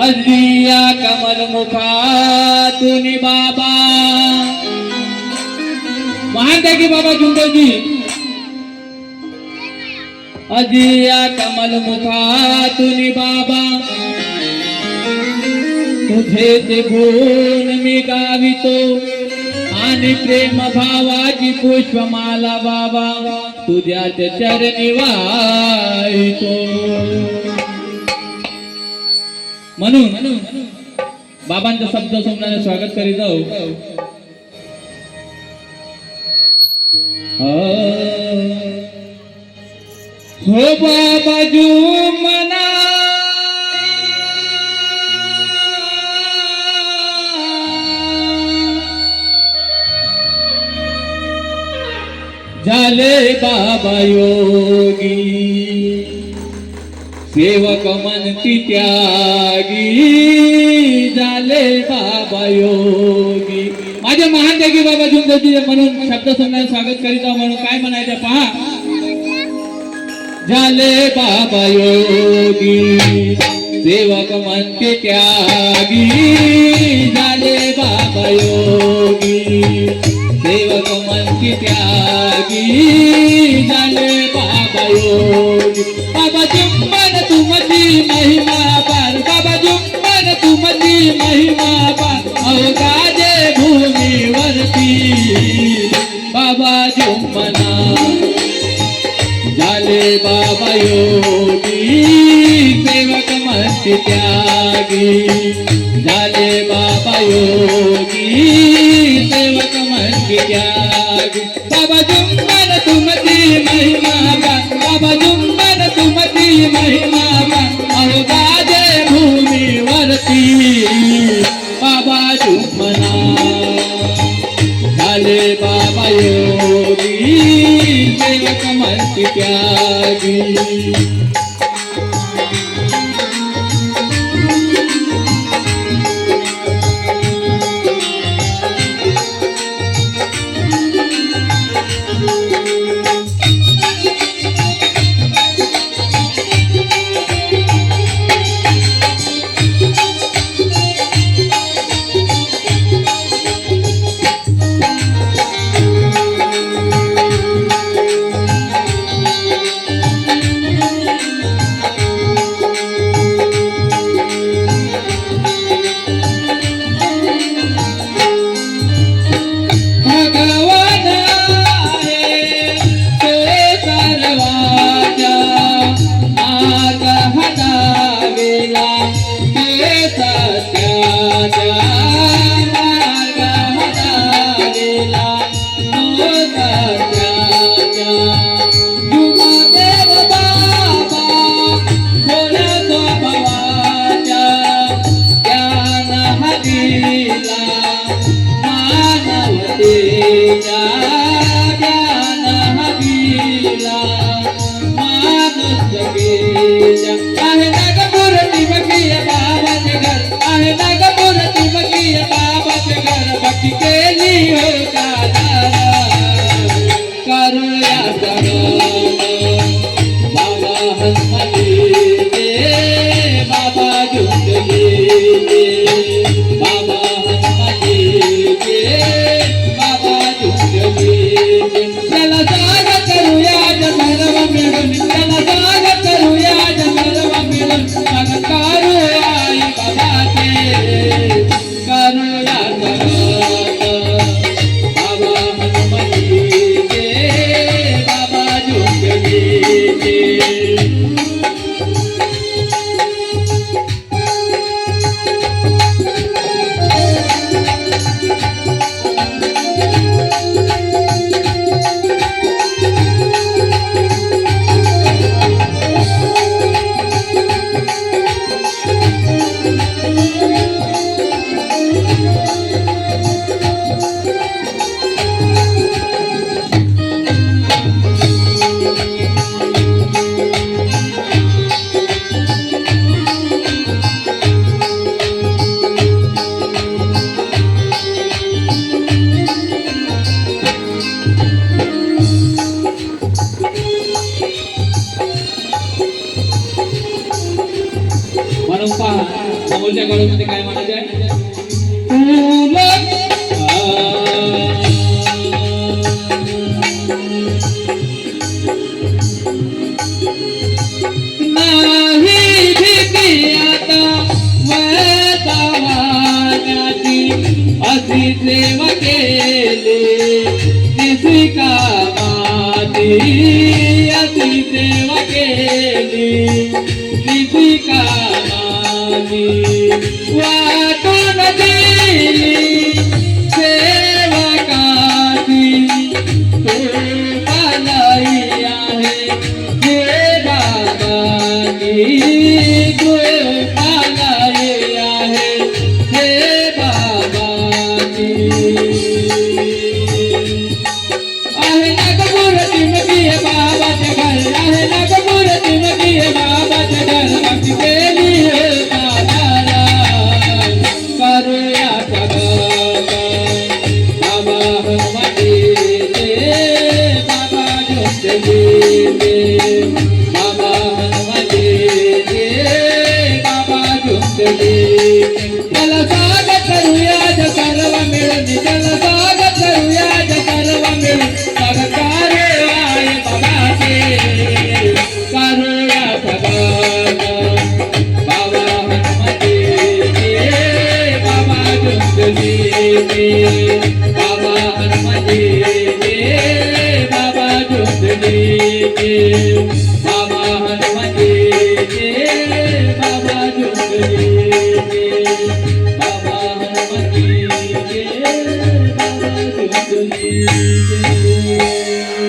अजिया कमल मुखातून बाबा महान की बाबा जुंगजी अजिया कमल मुखातून बाबा तुझे ते गुण मी गावितो आणि प्रेम भावाची पुष्पमाला बाबा तुझ्याच चरणी वाहितो म्हणून बाबांच्या शब्द सोमनाने स्वागत करीत जाऊ. हो बाबा जुमना झाले बाबा योगी सेवक मनती त्यागी झाले बाबा योगी. माझ्या महान त्यागी बाबा जुंगजी म्हणून शब्द समजायला स्वागत करीत आहो. म्हणून काय म्हणायचं पहा. झाले बाबा योगी सेवक मनते त्यागी झाले बाबा योगी सेवक मनती त्यागी झाले बाबा योगी. बाबा जुम्मन तुमची महिमा पार बाबा जुम्मन तुमची महिमा पार अवघाजे भूमीवरती बाबा जुम्मना झाले बाबा योगी सेवक मनती त्यागी झाले बाबा योगी सेवक मनती त्यागी. बाबा जुम्मन तुमची महिमा पार बाबा जुम्मन तुमची महिमा पार अवघाजे भूमीवरती बाबा जुम्मना झाले बाबा योगी सेवक मनती त्यागी. म्हणून पहा समोरच्या काळामध्ये काय म्हणायचे आहे तुला नाही भीती आता वैतावाण्याची अशी सेवा केली तिसरी कामाची अशी सेवा केली तिसरी कामाची वाटून दिली सेवकाची तो पालाई आहे हे बाबानी तो पालाई आहे हे बाबानी आहे नागपूर चिमकी बाबाचे घर आहे नागपूर चिमकी बाबाचे घर भक्ती केली हे बाबाला करूया सगळं बाबा हनुमानजी बाबा झुंजली बाबा हनुमानजी बाबा झुंजली त्याला स्वागत करूया सर्व मिळून त्याला स्वागत करूया सर्व मिळून सरकार आहे बाबाचे करूया सगळं बाबा हनुमानजी बाबा झुंजली बाबा हनुमानजी बाबा झुंजली